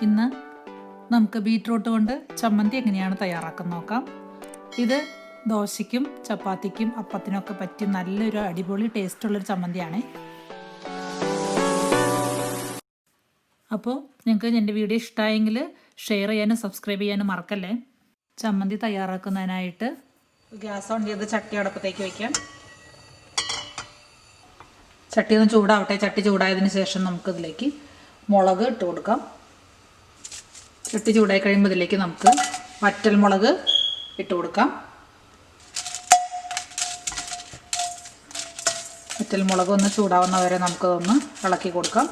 ഇന്ന് നമുക്ക് ബീറ്റ്റൂട്ട് കൊണ്ട് ചമ്മന്തി എങ്ങനെയാണ് തയ്യാറാക്കുന്നത് നോക്കാം. ഇത് ദോശയ്ക്കും ചപ്പാത്തിക്കും അപ്പത്തിനൊക്കെ പറ്റിയ നല്ലൊരു അടിപൊളി ടേസ്റ്റുള്ളൊരു ചമ്മന്തിയാണ്. അപ്പോൾ നിങ്ങൾക്ക് എൻ്റെ വീഡിയോ ഇഷ്ടമായെങ്കിൽ ഷെയർ ചെയ്യാനും സബ്സ്ക്രൈബ് ചെയ്യാനും മറക്കല്ലേ. ചമ്മന്തി തയ്യാറാക്കുന്നതിനായിട്ട് ഗ്യാസ് ഓൺ ചെയ്ത് ചട്ടി അടുപ്പത്തേക്ക് വയ്ക്കാം. ചട്ടി ഒന്ന് ചൂടാവട്ടെ. ചട്ടി ചൂടായതിന് ശേഷം നമുക്കിതിലേക്ക് മുളക് ഇട്ട് കൊടുക്കാം. ചട്ടി ചൂടായി കഴിയുമ്പോൾ ഇതിലേക്ക് നമുക്ക് വറ്റൽ മുളക് ഇട്ട് കൊടുക്കാം. വറ്റൽ മുളക് ഒന്ന് ചൂടാവുന്ന വരെ നമുക്കതൊന്ന് ഇളക്കി കൊടുക്കാം.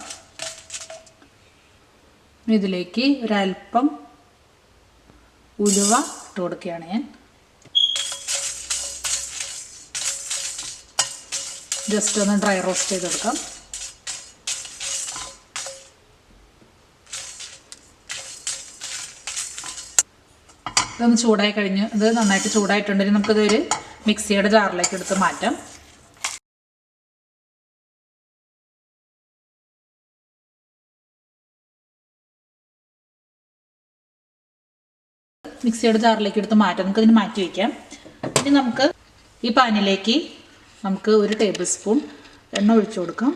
ഇതിലേക്ക് ഒരല്പം ഉലുവ ഇട്ട് കൊടുക്കുകയാണ് ഞാൻ. ജസ്റ്റ് ഒന്ന് ഡ്രൈ റോസ്റ്റ് ചെയ്തെടുക്കാം. ഇതൊന്ന് ചൂടായി കഴിഞ്ഞ് ഇത് നന്നായിട്ട് ചൂടായിട്ടുണ്ടെങ്കിൽ നമുക്കിതൊരു മിക്സിയുടെ ജാറിലേക്ക് എടുത്ത് മാറ്റാം. മിക്സിയുടെ ജാറിലേക്ക് എടുത്ത് മാറ്റാം. നമുക്കതിന് മാറ്റി വയ്ക്കാം. ഇനി നമുക്ക് ഈ പാനിലേക്ക് നമുക്ക് 1 ടേബിൾ സ്പൂൺ എണ്ണ ഒഴിച്ചു കൊടുക്കാം.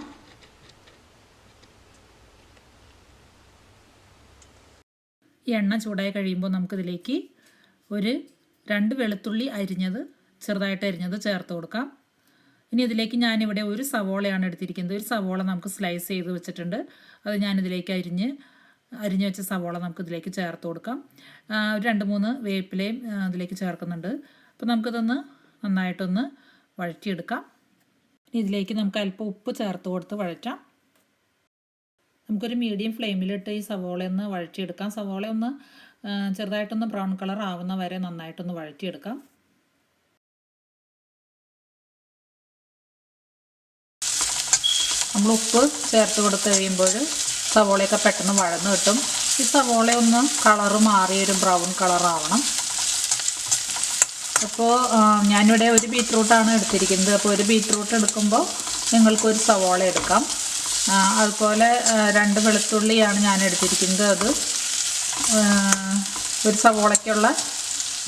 ഈ എണ്ണ ചൂടായി കഴിയുമ്പോൾ നമുക്കിതിലേക്ക് 2 വെളുത്തുള്ളി ചെറുതായിട്ട് അരിഞ്ഞത് ചേർത്ത് കൊടുക്കാം. ഇനി ഇതിലേക്ക് ഞാനിവിടെ 1 സവോളയാണ് എടുത്തിരിക്കുന്നത്. 1 സവോള നമുക്ക് സ്ലൈസ് ചെയ്ത് വെച്ചിട്ടുണ്ട്. അത് ഞാനിതിലേക്ക് അരിഞ്ഞ് വെച്ച സവോള നമുക്കിതിലേക്ക് ചേർത്ത് കൊടുക്കാം. 2-3 വേപ്പിലയും ഇതിലേക്ക് ചേർക്കുന്നുണ്ട്. അപ്പോൾ നമുക്കിതൊന്ന് നന്നായിട്ടൊന്ന് വഴറ്റിയെടുക്കാം. ഇതിലേക്ക് നമുക്ക് അല്പം ഉപ്പ് ചേർത്ത് കൊടുത്ത് വഴറ്റാം. നമുക്കൊരു മീഡിയം ഫ്ലെയിമിലിട്ട് ഈ സവോളയൊന്ന് വഴറ്റിയെടുക്കാം. സവോള ഒന്ന് ചെറുതായിട്ടൊന്ന് ബ്രൗൺ കളർ ആവുന്ന വരെ നന്നായിട്ടൊന്ന് വഴറ്റിയെടുക്കാം. നമ്മൾ ഉപ്പ് ചേർത്ത് കൊടുത്ത് കഴിയുമ്പോൾ സവോളയൊക്കെ പെട്ടെന്ന് വഴന്ന് കിട്ടും. ഈ സവോള ഒന്ന് കളറ് മാറിയൊരു ബ്രൗൺ കളറാവണം. അപ്പോൾ ഞാനിവിടെ 1 ബീറ്റ്റൂട്ടാണ് എടുത്തിരിക്കുന്നത്. അപ്പോൾ 1 ബീറ്റ്റൂട്ട് എടുക്കുമ്പോൾ നിങ്ങൾക്കൊരു സവോള എടുക്കാം. അതുപോലെ 2 വെളുത്തുള്ളിയാണ് ഞാൻ എടുത്തിരിക്കുന്നത്. അത് 1 സവോളയ്ക്കുള്ള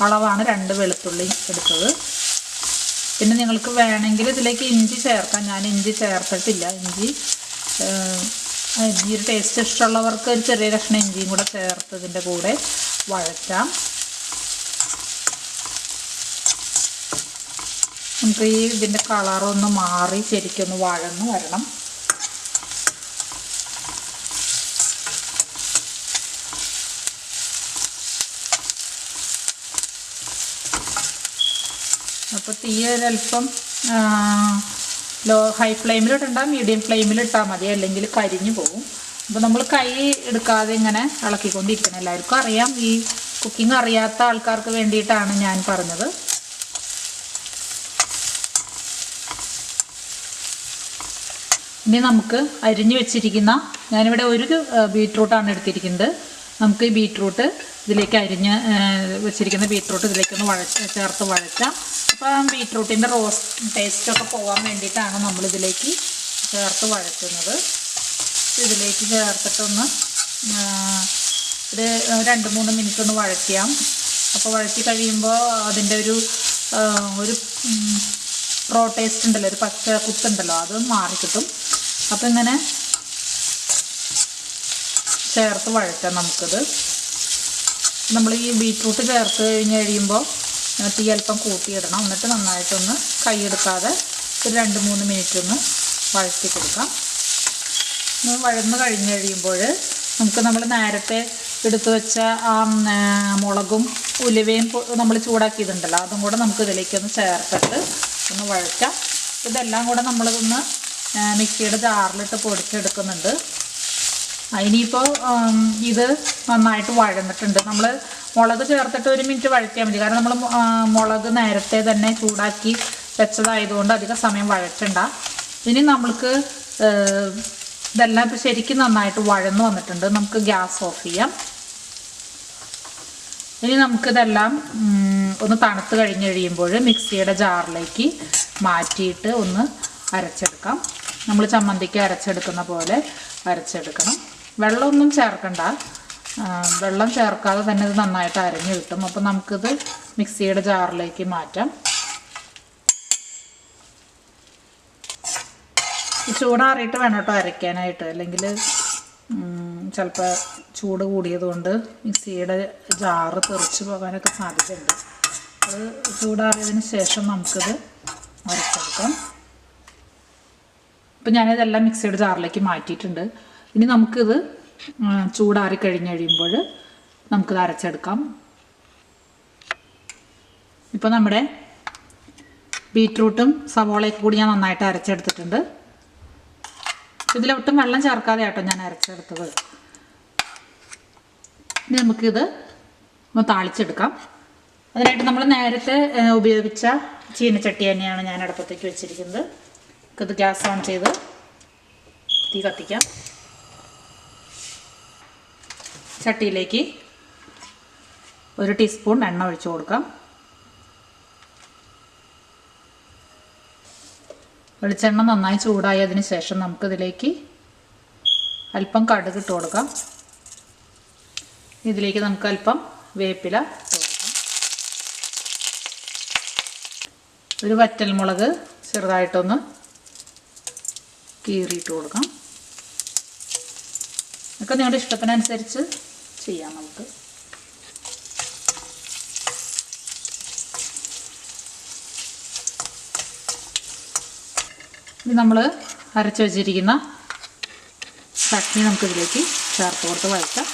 അളവാണ് 2 വെളുത്തുള്ളി എടുത്തത്. പിന്നെ നിങ്ങൾക്ക് വേണമെങ്കിൽ ഇതിലേക്ക് ഇഞ്ചി ചേർക്കാം. ഞാൻ ഇഞ്ചി ചേർത്തിട്ടില്ല. ഇഞ്ചിയുടെ ടേസ്റ്റ് ഇഷ്ടമുള്ളവർക്ക് ഒരു ചെറിയ കഷ്ണം ഇഞ്ചിയും കൂടെ ചേർത്ത് ഇതിൻ്റെ കൂടെ വഴറ്റാം. നമുക്ക് ഇതിൻ്റെ കളറൊന്ന് മാറി ശരിക്കൊന്ന് വഴന്ന് വരണം. അപ്പോൾ തീ ഒരല്പം ഹൈ ഫ്ലെയിമിലിടണ്ട, മീഡിയം ഫ്ലെയിമിലിട്ടാൽ മതി, അല്ലെങ്കിൽ കരിഞ്ഞു പോകും. അപ്പോൾ നമ്മൾ കൈ എടുക്കാതെ ഇങ്ങനെ ഇളക്കിക്കൊണ്ടിരിക്കണം. എല്ലാവർക്കും അറിയാം. ഈ കുക്കിംഗ് അറിയാത്ത ആൾക്കാർക്ക് വേണ്ടിയിട്ടാണ് ഞാൻ പറഞ്ഞത്. ഇനി നമുക്ക് അരിഞ്ഞു വെച്ചിരിക്കുന്ന, ഞാനിവിടെ 1 ബീറ്റ്റൂട്ടാണ് എടുത്തിരിക്കുന്നത്. നമുക്ക് ഈ ബീറ്റ്റൂട്ട് ഇതിലേക്ക് അരിഞ്ഞ് വെച്ചിരിക്കുന്ന ബീറ്റ്റൂട്ട് ഇതിലേക്കൊന്ന് ചേർത്ത് വഴറ്റാം. അപ്പോൾ ബീറ്റ്റൂട്ടിൻ്റെ ടേസ്റ്റൊക്കെ പോകാൻ വേണ്ടിയിട്ടാണ് നമ്മളിതിലേക്ക് ചേർത്ത് വഴറ്റുന്നത്. ഇതിലേക്ക് ചേർത്തിട്ടൊന്ന് ഒരു 2-3 മിനിറ്റ് ഒന്ന് വഴറ്റിയാം. അപ്പോൾ വഴറ്റി കഴിയുമ്പോൾ അതിൻ്റെ ഒരു റോ ടേസ്റ്റ് ഉണ്ടല്ലോ, ഒരു പച്ച കുത്തുണ്ടല്ലോ, അത് മാറിക്കിട്ടും. അപ്പോൾ ഇങ്ങനെ ചേർത്ത് വഴറ്റാം നമുക്കിത്. നമ്മൾ ഈ ബീറ്റ്റൂട്ട് ചേർത്ത് കഴിയുമ്പോൾ തീ അല്പം കൂട്ടിയിടണം. എന്നിട്ട് നന്നായിട്ടൊന്ന് കൈയെടുക്കാതെ ഒരു 2-3 മിനിറ്റ് ഒന്ന് വഴറ്റി കൊടുക്കാം. വഴന്ന് കഴിഞ്ഞ് കഴിയുമ്പോൾ നമ്മൾ നേരത്തെ എടുത്തു വെച്ച ആ മുളകും ഉലുവയും നമ്മൾ ചൂടാക്കിയതുണ്ടല്ലോ, അതും കൂടെ നമുക്ക് ഇതിലേക്കൊന്ന് ചേർത്തിട്ട് ഒന്ന് വഴറ്റാം. ഇതെല്ലാം കൂടെ നമ്മളിതൊന്ന് മിക്സിയുടെ ജാറിലിട്ട് പൊടിച്ചെടുക്കുന്നുണ്ട്. ഇനിയിപ്പോൾ ഇത് നന്നായിട്ട് വഴന്നിട്ടുണ്ട്. നമ്മൾ മുളക് ചേർത്തിട്ട് 1 മിനിറ്റ് വഴറ്റിയാൽ മതി. കാരണം നമ്മൾ മുളക് നേരത്തെ തന്നെ ചൂടാക്കി വെച്ചതായതുകൊണ്ട് അധികം സമയം വഴറ്റണ്ട. ഇനി നമ്മൾക്ക് ഇതെല്ലാം ഇപ്പോൾ ശരിക്കും നന്നായിട്ട് വഴന്ന് വന്നിട്ടുണ്ട്. നമുക്ക് ഗ്യാസ് ഓഫ് ചെയ്യാം. ഇനി നമുക്കിതെല്ലാം ഒന്ന് തണുത്ത് കഴിയുമ്പോൾ മിക്സിയുടെ ജാറിലേക്ക് മാറ്റിയിട്ട് ഒന്ന് അരച്ചെടുക്കാം. നമ്മൾ ചമ്മന്തിക്ക് അരച്ചെടുക്കുന്ന പോലെ അരച്ചെടുക്കണം. വെള്ളമൊന്നും ചേർക്കണ്ട. വെള്ളം ചേർക്കാതെ തന്നെ ഇത് നന്നായിട്ട് അരഞ്ഞ് കിട്ടും. അപ്പോൾ നമുക്കിത് മിക്സിയുടെ ജാറിലേക്ക് മാറ്റാം. ചൂടാറിയിട്ട് വേണം കേട്ടോ അരയ്ക്കാനായിട്ട്, അല്ലെങ്കിൽ ചിലപ്പോൾ ചൂട് കൂടിയതുകൊണ്ട് മിക്സിയുടെ ജാറ് തെറിച്ച് പോകാനൊക്കെ സാധ്യതയുണ്ട്. അത് ചൂടാറിയതിന് ശേഷം നമുക്കിത് അരച്ചെടുക്കാം. ഇപ്പം ഞാനിതെല്ലാം മിക്സിയുടെ ജാറിലേക്ക് മാറ്റിയിട്ടുണ്ട്. ഇനി നമുക്കിത് ചൂടാറി കഴിഞ്ഞ് കഴിയുമ്പോൾ നമുക്കിത് അരച്ചെടുക്കാം. ഇപ്പോൾ നമ്മുടെ ബീറ്റ്റൂട്ടും സവോളയൊക്കെ കൂടി ഞാൻ നന്നായിട്ട് അരച്ചെടുത്തിട്ടുണ്ട്. ഇതിലൊട്ടും വെള്ളം ചേർക്കാതെ ആട്ടോ ഞാൻ അരച്ചെടുത്തത്. ഇനി നമുക്കിത് ഒന്ന് താളിച്ചെടുക്കാം. അതിനായിട്ട് നമ്മൾ നേരത്തെ ഉപയോഗിച്ച ചീനച്ചട്ടി തന്നെയാണ് ഞാൻ അടുപ്പത്തേക്ക് വെച്ചിരിക്കുന്നത്. ഇത് ഗ്യാസ് ഓൺ ചെയ്ത് തീ കത്തിക്കാം. ചട്ടിയിലേക്ക് 1 ടീസ്പൂൺ എണ്ണ ഒഴിച്ചു കൊടുക്കാം. വെളിച്ചെണ്ണ നന്നായി ചൂടായതിന് ശേഷം നമുക്കിതിലേക്ക് അല്പം കടുക് ഇട്ട് കൊടുക്കാം. ഇതിലേക്ക് നമുക്ക് അല്പം വേപ്പില ഇട്ട് കൊടുക്കാം. ഒരു വറ്റൽമുളക് ചെറുതായിട്ടൊന്ന് കീറിയിട്ട് കൊടുക്കാം. ഒക്കെ നിങ്ങളുടെ ഇഷ്ടത്തിനനുസരിച്ച് ചെയ്യാം. നമുക്ക് ഇനി നമ്മൾ അരച്ച് വെച്ചിരിക്കുന്ന ചട്നി നമുക്കിതിലേക്ക് ചേർത്ത് കൊടുത്ത് വഴറ്റാം.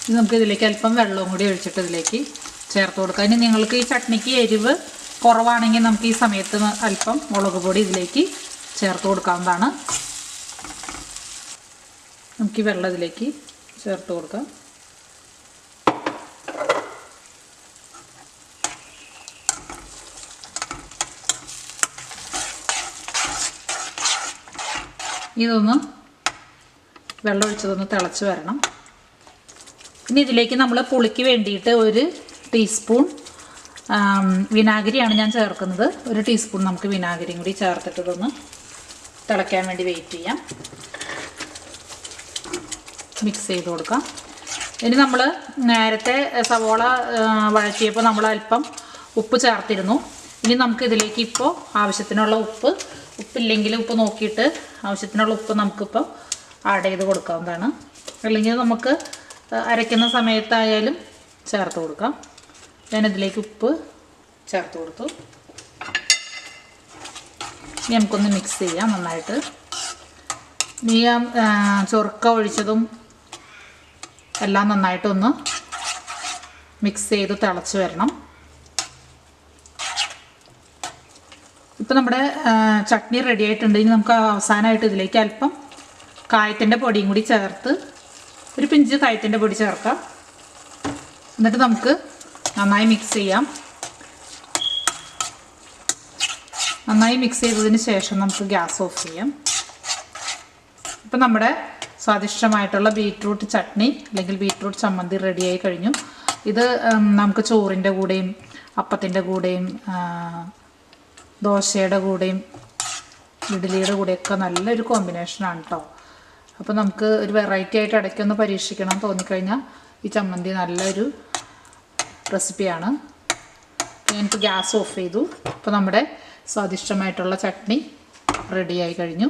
ഇനി നമുക്കിതിലേക്ക് അല്പം വെള്ളവും കൂടി ഒഴിച്ചിട്ട് ഇതിലേക്ക് ചേർത്ത് കൊടുക്കാം. ഇനി നിങ്ങൾക്ക് ഈ ചട്നിക്ക് എരിവ് കുറവാണെങ്കിൽ നമുക്ക് ഈ സമയത്ത് അല്പം മുളക് പൊടി ഇതിലേക്ക് ചേർത്ത് കൊടുക്കാവുന്നതാണ്. നമുക്ക് ഈ വെള്ളം ഇതിലേക്ക് ചേർത്ത് കൊടുക്കാം. ഇതൊന്ന് വെള്ളം ഒഴിച്ചതൊന്ന് തിളച്ച് വരണം. ഇനി ഇതിലേക്ക് നമ്മൾ പുളിക്ക് വേണ്ടിയിട്ട് 1 ടീസ്പൂൺ വിനാഗിരിയാണ് ഞാൻ ചേർക്കുന്നത്. 1 ടീസ്പൂൺ നമുക്ക് വിനാഗിരിയും കൂടി ചേർത്തിട്ട് ഇതൊന്ന് തിളയ്ക്കാൻ വേണ്ടി വെയിറ്റ് ചെയ്യാം. മിക്സ് ചെയ്ത് കൊടുക്കാം. ഇനി നമ്മൾ നേരത്തെ സവോള വഴറ്റിയപ്പോൾ നമ്മൾ അല്പം ഉപ്പ് ചേർത്തിരുന്നു. ഇനി നമുക്ക് ഇതിലേക്ക് ഇപ്പോൾ ആവശ്യത്തിനുള്ള ഉപ്പില്ലെങ്കിൽ ഉപ്പ് നോക്കിയിട്ട് ആവശ്യത്തിനുള്ള ഉപ്പ് നമുക്കിപ്പോൾ ആഡ് ചെയ്ത് കൊടുക്കാവുന്നതാണ്. അല്ലെങ്കിൽ നമുക്ക് അരയ്ക്കുന്ന സമയത്തായാലും ചേർത്ത് കൊടുക്കാം. ഞാനിതിലേക്ക് ഉപ്പ് ചേർത്ത് കൊടുത്തു. ഇനി നമുക്കൊന്ന് മിക്സ് ചെയ്യാം നന്നായിട്ട്. ഈ ചൊറുക്ക ഒഴിച്ചതും എല്ലാം നന്നായിട്ടൊന്ന് മിക്സ് ചെയ്ത് തിളച്ച് വരണം. ഇപ്പം നമ്മുടെ ചട്നി റെഡി ആയിട്ടുണ്ട്. ഇനി നമുക്ക് അവസാനമായിട്ട് ഇതിലേക്ക് അല്പം കായത്തിൻ്റെ പൊടിയും കൂടി ചേർത്ത്, 1 പിഞ്ച് കായത്തിൻ്റെ പൊടി ചേർക്കാം. എന്നിട്ട് നമുക്ക് നന്നായി മിക്സ് ചെയ്യാം. നന്നായി മിക്സ് ചെയ്തതിന് ശേഷം നമുക്ക് ഗ്യാസ് ഓഫ് ചെയ്യാം. ഇപ്പം നമ്മുടെ സ്വാദിഷ്ടമായിട്ടുള്ള ബീറ്റ്റൂട്ട് ചട്നി അല്ലെങ്കിൽ ബീറ്റ്റൂട്ട് ചമ്മന്തി റെഡിയായി കഴിഞ്ഞു. ഇത് നമുക്ക് ചോറിൻ്റെ കൂടെയും അപ്പത്തിൻ്റെ കൂടെയും ദോശയുടെ കൂടെയും ഇഡ്ഡലിയുടെ കൂടെയൊക്കെ നല്ലൊരു കോമ്പിനേഷനാണ് കേട്ടോ. അപ്പോൾ നമുക്ക് ഒരു വെറൈറ്റി ആയിട്ട് ഇടയ്ക്കൊന്ന് പരീക്ഷിക്കണം തോന്നിക്കഴിഞ്ഞാൽ ഈ ചമ്മന്തി നല്ലൊരു റെസിപ്പിയാണ്. ഞാനിപ്പോൾ ഗ്യാസ് ഓഫ് ചെയ്തു. അപ്പോൾ നമ്മുടെ സ്വാദിഷ്ടമായിട്ടുള്ള ചട്നി റെഡിയായി കഴിഞ്ഞു.